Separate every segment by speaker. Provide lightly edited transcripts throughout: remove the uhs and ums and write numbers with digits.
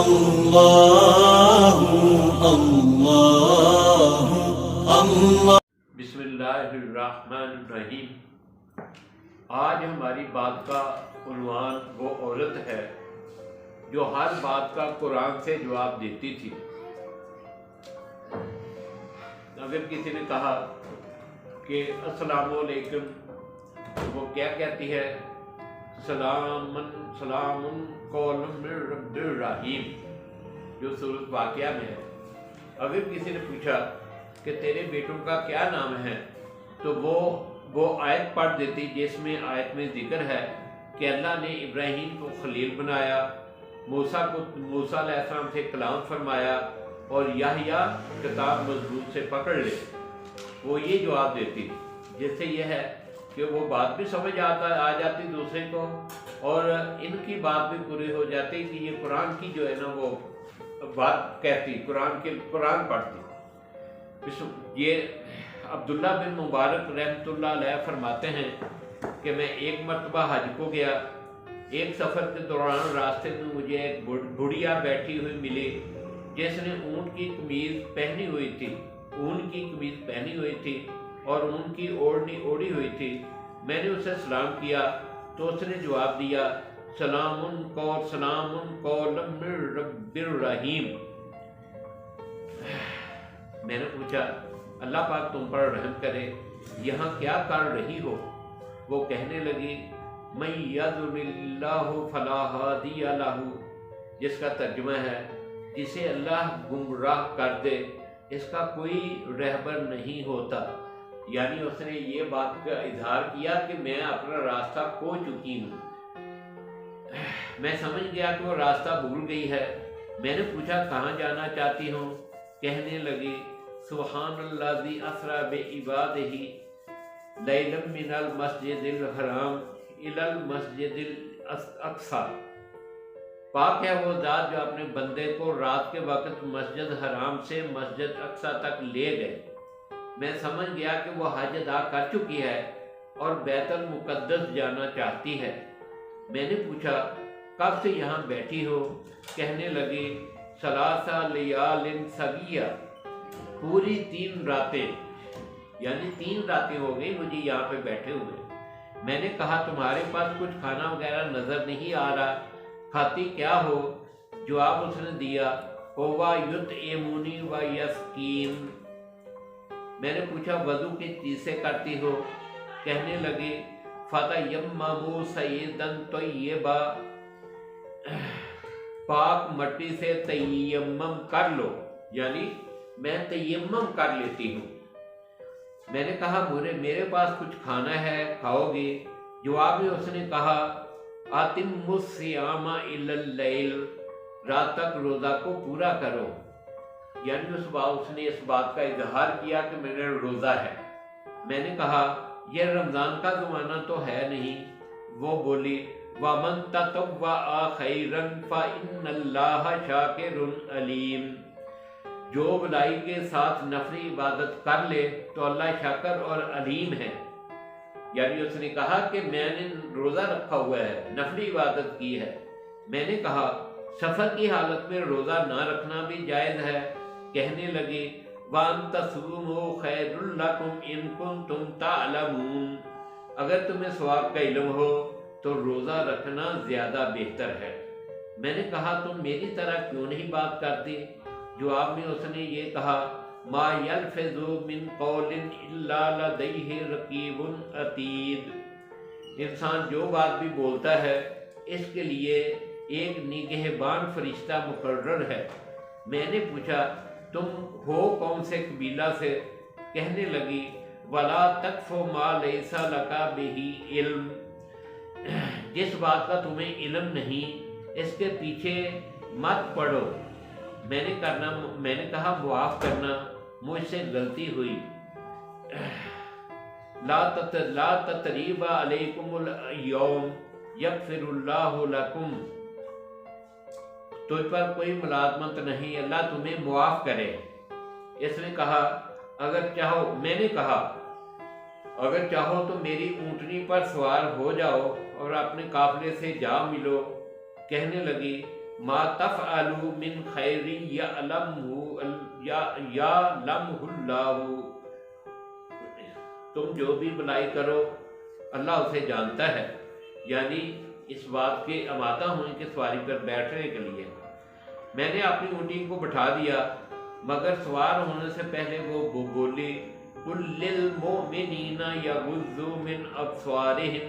Speaker 1: اللہ اللہ اللہ۔
Speaker 2: بسم اللہ الرحمن الرحیم۔ آج ہماری بات کا عنوان وہ عورت ہے جو ہر بات کا قرآن سے جواب دیتی تھی۔ اگر کسی نے کہا کہ السلام علیکم، وہ کیا کہتی ہے؟ سلام قول من رب الرحیم، جو سورۃ واقعہ میں ہے۔ اگر کسی نے پوچھا کہ تیرے بیٹوں کا کیا نام ہے، تو وہ آیت پڑھ دیتی جس میں آیت میں ذکر ہے کہ اللہ نے ابراہیم کو خلیل بنایا، موسیٰ علیہ السلام سے کلام فرمایا، اور یحییٰ کتاب مضبوط سے پکڑ لے۔ وہ یہ جواب دیتی، جس سے یہ ہے کہ وہ بات بھی سمجھ آ جاتی دوسرے کو، اور ان کی بات بھی پوری ہو جاتی کہ یہ قرآن کی جو ہے نا وہ بات کہتی، قرآن پڑھتی۔ یہ عبداللہ بن مبارک رحمۃ اللہ علیہ فرماتے ہیں کہ میں ایک مرتبہ حج کو گیا۔ ایک سفر کے دوران راستے میں مجھے ایک بڑھیا بیٹھی ہوئی ملی جس نے اونٹ کی قمیض پہنی ہوئی تھی اور اون کی اوڑھنی اوڑھی ہوئی تھی۔ میں نے اسے سلام کیا تو اس نے جواب دیا، سلام قول من رب الرحیم۔ میں نے پوچھا، اللہ پاک تم پر رحم کرے، یہاں کیا کر رہی ہو؟ وہ کہنے لگی، من یضلل اللہ فلا ہادی لہ، جس کا ترجمہ ہے جسے اللہ گمراہ کر دے اس کا کوئی رہبر نہیں ہوتا۔ یعنی اس نے یہ بات کا اظہار کیا کہ میں اپنا راستہ کھو چکی ہوں۔ میں سمجھ گیا کہ وہ راستہ بھول گئی ہے۔ میں نے پوچھا کہاں جانا چاہتی ہوں؟ کہنے لگی، سبحان الذی اسری بعبادہ لیلا من المسجد الحرام الی المسجد الاقصی۔ پاک ہے وہ ذات جو اپنے بندے کو رات کے وقت مسجد حرام سے مسجد اقصی تک لے گئے۔ میں سمجھ گیا کہ وہ حج ادا کر چکی ہے اور بیت المقدس جانا چاہتی ہے۔ میں نے پوچھا کب سے یہاں بیٹھی ہو؟ کہنے لگی، ثلاث لیال سویہ، پوری 3 راتیں، یعنی 3 راتیں ہو گئی مجھے یہاں پہ بیٹھے ہوئے۔ میں نے کہا تمہارے پاس کچھ کھانا وغیرہ نظر نہیں آ رہا، کھاتی کیا ہو؟ جواب اس نے دیا، ہوا یطعمنی و یسقین۔ میں نے پوچھا وضو کس چیز سے کرتی ہو؟ کہنے لگی، فتیمموا صعیدا طیبا، پاک مٹی سے تیمم کر لو، یعنی میں تیمم کر لیتی ہوں۔ میں نے کہا میرے پاس کچھ کھانا ہے، کھاؤ گے؟ جواب میں اس نے کہا، اتموا الصیام الی اللیل، رات تک روزہ کو پورا کرو۔ یعنی اس نے اس بات کا اظہار کیا کہ میرا روزہ ہے۔ میں نے کہا یہ رمضان کا زمانہ تو ہے نہیں۔ وہ بولی، وَمَن تَطَوَّعَ خَيْرًا فَإِنَّ اللَّهَ شَاكِرٌ عَلِيمٌ، جو بھلائی کے ساتھ نفلی عبادت کر لے تو اللہ شاکر اور علیم ہے۔ یعنی اس نے کہا کہ میں نے روزہ رکھا ہوا ہے، نفلی عبادت کی ہے۔ میں نے کہا سفر کی حالت میں روزہ نہ رکھنا بھی جائز ہے؟ کہنے لگی، وَأَن تَصُومُوا خَيْرٌ لَكُمْ إِن كُنتُمْ تَعْلَمُونَ، اگر تمہیں ثواب کا علم ہو تو روزہ رکھنا زیادہ بہتر ہے۔ میں نے کہا تم میری طرح کیوں نہیں بات کرتی؟ جواب میں اس نے یہ کہا، مَا يَلْفِظُ مِن قَوْلٍ إِلَّا لَدَيْهِ رَقِيبٌ عَتِيدٌ، انسان جو بات بھی بولتا ہے اس کے لیے ایک نگہبان فرشتہ مقرر ہے۔ میں نے پوچھا تم ہو کون سے قبیلہ سے؟ کہنے لگی، وَلَا تَقْفُ مَا لَيْسَ لَكَ بِهِ عِلْمٌ، جس بات کا تمہیں علم نہیں اس کے پیچھے مت پڑو۔ میں نے کہا معاف کرنا، مجھ سے غلطی ہوئی۔ لا تتریب علیکم اليوم یغفر اللہ لکم، تجھ پر کوئی ملازمت نہیں، اللہ تمہیں معاف کرے۔ اس نے کہا میں نے کہا اگر چاہو تو میری اونٹنی پر سوار ہو جاؤ اور اپنے قافلے سے جا ملو۔ کہنے لگی، ما تفعلوا من خیر یعلمہ اللہ، تم جو بھی بلائی کرو اللہ اسے جانتا ہے، یعنی اس بات کے آمادہ ہوئے کہ سواری پر بیٹھنے کے لیے۔ میں نے اپنی اونٹی کو بٹھا دیا، مگر سوار ہونے سے پہلے وہ بولی قُل لِّلْمُؤْمِنِينَ يَغُضُّوا مِنْ أَبْصَارِهِمْ،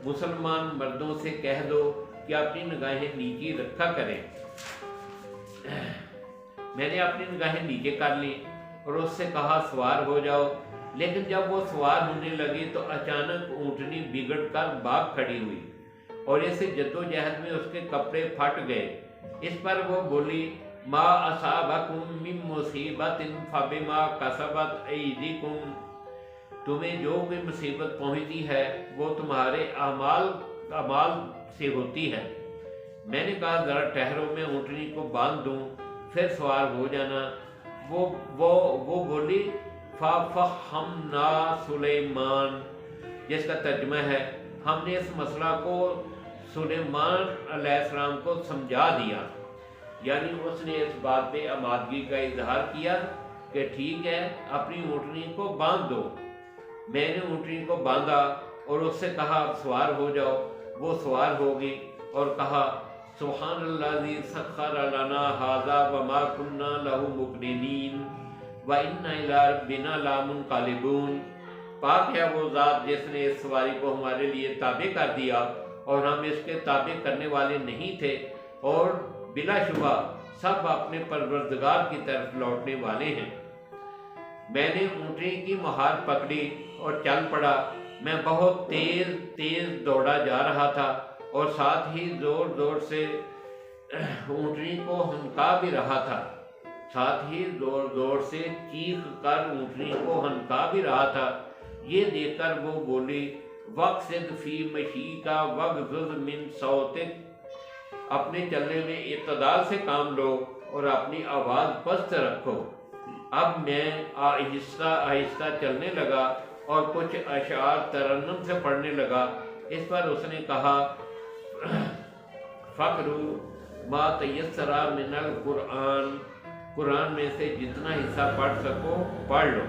Speaker 2: مسلمان مردوں سے کہہ دو کہ اپنی نگاہیں نیچی رکھا کریں۔ میں نے اپنی نگاہیں نیچے کر لی اور اس سے کہا سوار ہو جاؤ، لیکن جب وہ سوار ہونے لگی تو اچانک اونٹنی بگڑ کر بھاگ کھڑی ہوئی اور اسے جدوجہد میں اس کے کپڑے پھٹ گئے۔ اس پر وہ بولی ما اصابکم من مصیبت فبما کسبت ایدیکم، تمہیں جو کوئی مصیبت پہنچتی ہے وہ تمہارے اعمال سے ہوتی ہے۔ میں نے کہا ذرا ٹھہرو، میں اونٹنی کو باندھ دوں پھر سوار ہو جانا۔ وہ بولی فَفَحَّمْنَا سُلَيْمَان، جس کا ترجمہ ہے ہم نے اس مسئلہ کو سلیمان علیہ السلام کو سمجھا دیا، یعنی اس نے اس بات پہ آمادگی کا اظہار کیا کہ ٹھیک ہے اپنی اونٹنی کو باندھ دو۔ میں نے اونٹنی کو باندھا اور اس سے کہا اب سوار ہو جاؤ۔ وہ سوار ہو گئی اور کہا سبحان الذی سخر لنا ھذا وما كنا له مقرنین وَإِنَّا إِلَىٰ رَبِّنَا لَمُنقَلِبُونَ، پاک ہے وہ ذات جس نے اس سواری کو ہمارے لیے تابع کر دیا اور ہم اس کے تابع کرنے والے نہیں تھے، اور بلا شبہ سب اپنے پروردگار کی طرف لوٹنے والے ہیں۔ میں نے اونٹنی کی مہار پکڑی اور چل پڑا۔ میں بہت تیز دوڑا جا رہا تھا اور ساتھ ہی زور سے اونٹنی کو ہنکا بھی رہا تھا، زور سے چیخ کر اونٹنی کو ہنکا بھی رہا تھا۔ یہ دیکھ کر وہ بولی وَقْصِدْ فِي مَشِيكَ وَاغْضُضْ مِنْ صَوْتِكَ، اپنے چلنے میں اعتدال سے کام لو اور اپنی آواز پست رکھو۔ اب میں آہستہ چلنے لگا اور کچھ اشعار ترنم سے پڑھنے لگا۔ اس پر اس نے کہا فَقْرُوا مَا تَيَسَّرَ مِنَ الْقُرْآنِ، قرآن میں سے جتنا حصہ پڑھ سکو پڑھ لو،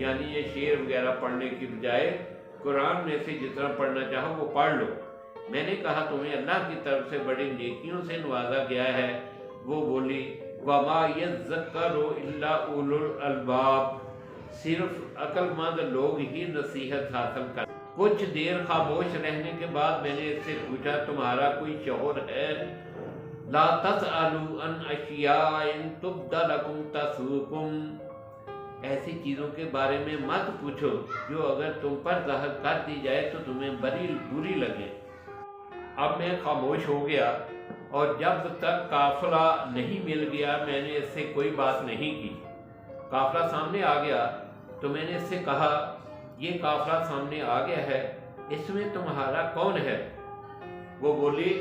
Speaker 2: یعنی یہ شعر وغیرہ پڑھنے کی بجائے قرآن میں سے جتنا پڑھنا چاہو وہ پڑھ لو۔ میں نے کہا تمہیں اللہ کی طرف سے بڑی نیکیوں سے نوازا گیا ہے۔ وہ بولی وَمَا يَذَّكَّرُ إِلَّا أُولُو الْأَلْبَابِ، صرف عقل مند لوگ ہی نصیحت حاصل کر۔ کچھ دیر خاموش رہنے کے بعد میں نے اس سے پوچھا تمہارا کوئی شعور ہے؟ لا تسألوا عن اشیاء تبد لکم تسؤکم، ایسی چیزوں کے بارے میں مت پوچھو جو اگر تم پر ظاہر کر دی جائے تو تمہیں بری لگے۔ اب میں خاموش ہو گیا اور جب تک قافلہ نہیں مل گیا میں نے اس سے کوئی بات نہیں کی۔ قافلہ سامنے آ گیا تو میں نے اس سے کہا یہ قافلہ سامنے آ گیا ہے، اس میں تمہارا کون ہے؟ وہ بولی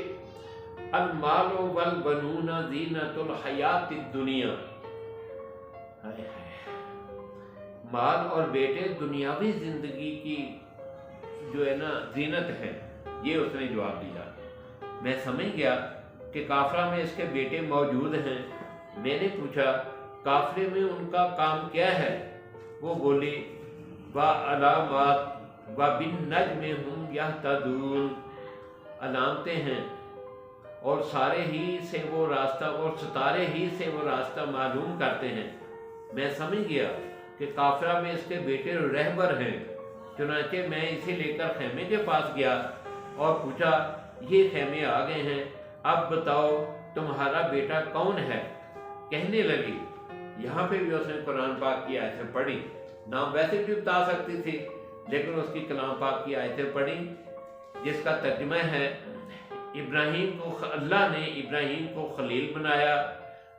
Speaker 2: المال والبنون زینت الحیات الدنیا، مال اور بیٹے دنیاوی زندگی کی جو ہے نا زینت ہے، یہ اس نے جواب دیا۔ میں سمجھ گیا کہ قافلہ میں اس کے بیٹے موجود ہیں۔ میں نے پوچھا قافلے میں ان کا کام کیا ہے؟ وہ بولی وَعَلَامَاتٍ وَبِالنَّجْمِ هُمْ يَهْتَدُونَ، علامتیں ہیں اور ستارے ہی سے وہ راستہ معلوم کرتے ہیں۔ میں سمجھ گیا کہ قافلہ میں اس کے بیٹے رہبر ہیں، چنانچہ میں اسے لے کر خیمے کے پاس گیا اور پوچھا یہ خیمے آ گئے ہیں، اب بتاؤ تمہارا بیٹا کون ہے؟ کہنے لگی، یہاں پہ بھی اس نے قرآن پاک کی آیتیں پڑھی، نام ویسے بھی بتا سکتی تھی لیکن اس کی کلام پاک کی آیتیں پڑھی جس کا ترجمہ ہے اللہ نے ابراہیم کو خلیل بنایا،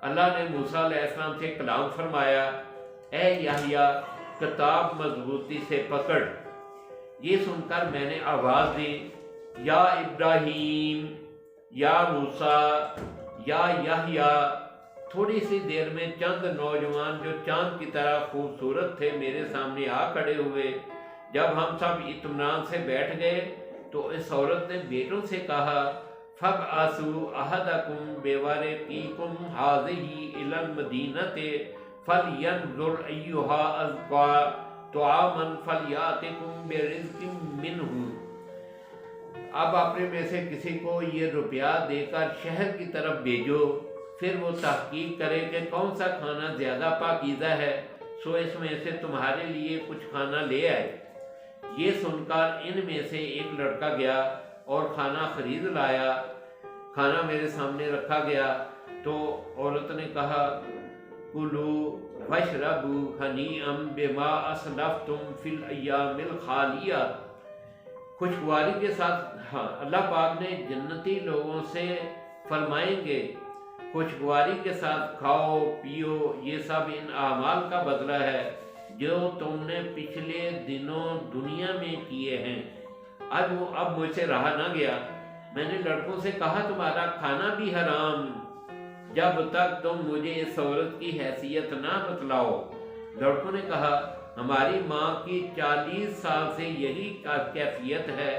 Speaker 2: اللہ نے موسیٰ علیہ السلام سے کلام فرمایا، اے یحییٰ کتاب مضبوطی سے پکڑ۔ یہ سن کر میں نے آواز دی یا ابراہیم، یا موسیٰ، یا یحییٰ۔ تھوڑی سی دیر میں چند نوجوان جو چاند کی طرح خوبصورت تھے میرے سامنے آ کھڑے ہوئے۔ جب ہم سب اطمینان سے بیٹھ گئے تو اس عورت نے بیٹوں سے کہا فَابْعَثُوا أَحَدَكُمْ بِوَرِقِكُمْ هَٰذِهِ إِلَى الْمَدِينَةِ فَلْيَنظُرْ أَيُّهَا أَزْكَىٰ طَعَامًا فَلْيَأْتِكُمْ بِرِزْقٍ مِّنْهُ۔ اب اپنے میں سے کسی کو یہ روپیہ دے کر شہر کی طرف بھیجو، پھر وہ تحقیق کرے کہ کون سا کھانا زیادہ پاکیزہ ہے، سو اس میں سے تمہارے لیے کچھ کھانا لے آئے۔ یہ سن کر ان میں سے ایک لڑکا گیا اور کھانا خرید لایا۔ کھانا میرے سامنے رکھا گیا تو عورت نے کہا کُلُوا وَاشْرَبُوا ہَنِیئًا بِمَا أَسْلَفْتُمْ فِی الْأَیَّامِ الْخَالِیَہ۔ خوشگواری کے ساتھ اللہ پاک نے جنتی لوگوں سے فرمائیں گے خوشگواری کے ساتھ کھاؤ پیو، یہ سب ان اعمال کا بدلہ ہے جو تم نے پچھلے دنوں دنیا میں کیے ہیں۔ اب مجھ سے رہا نہ گیا، میں نے لڑکوں سے کہا تمہارا کھانا بھی حرام جب تک تم مجھے اس عورت کی حیثیت نہ بتلاؤ۔ لڑکوں نے کہا ہماری ماں کی 40 سال سے یہی کیفیت ہے،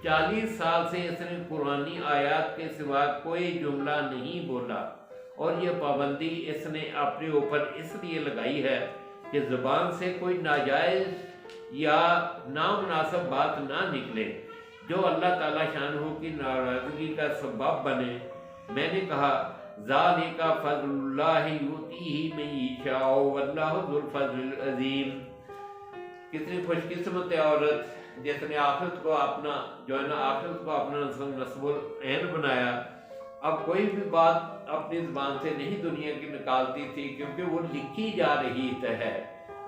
Speaker 2: 40 سال سے اس نے قرآنی آیات کے سوا کوئی جملہ نہیں بولا، اور یہ پابندی اس نے اپنے اوپر اس لیے لگائی ہے کہ زبان سے کوئی ناجائز یا نامناسب بات نہ نکلے جو اللہ تعالیٰ شانہ کی ناراضگی کا سبب بنے۔ میں نے کہا ذالک فضل اللہ یؤتیہ من یشاء واللہ ذو الفضل العظیم۔ کتنی خوش قسمت ہے عورت جس نے آخرت کو اپنا نصب العین بنایا۔ اب کوئی بھی بات اپنی زبان سے نہیں دنیا کی نکالتی تھی، کیونکہ وہ لکھی جا رہی ہے،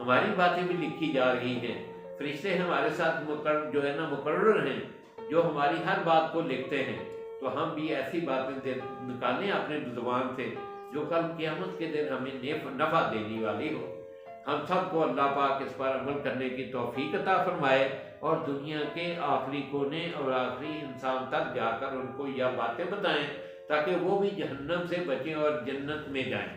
Speaker 2: ہماری باتیں بھی لکھی جا رہی ہیں۔ فرشتے ہمارے ساتھ مقرر ہیں جو ہماری ہر بات کو لکھتے ہیں، تو ہم بھی ایسی باتیں نکالیں اپنے زبان سے جو کل قیامت کے دن ہمیں نفع دینے والی ہو۔ ہم سب کو اللہ پاک اس پر عمل کرنے کی توفیق عطا فرمائے، اور دنیا کے آخری کونے اور آخری انسان تک جا کر ان کو یہ باتیں بتائیں تاکہ وہ بھی جہنم سے بچیں اور جنت میں جائیں۔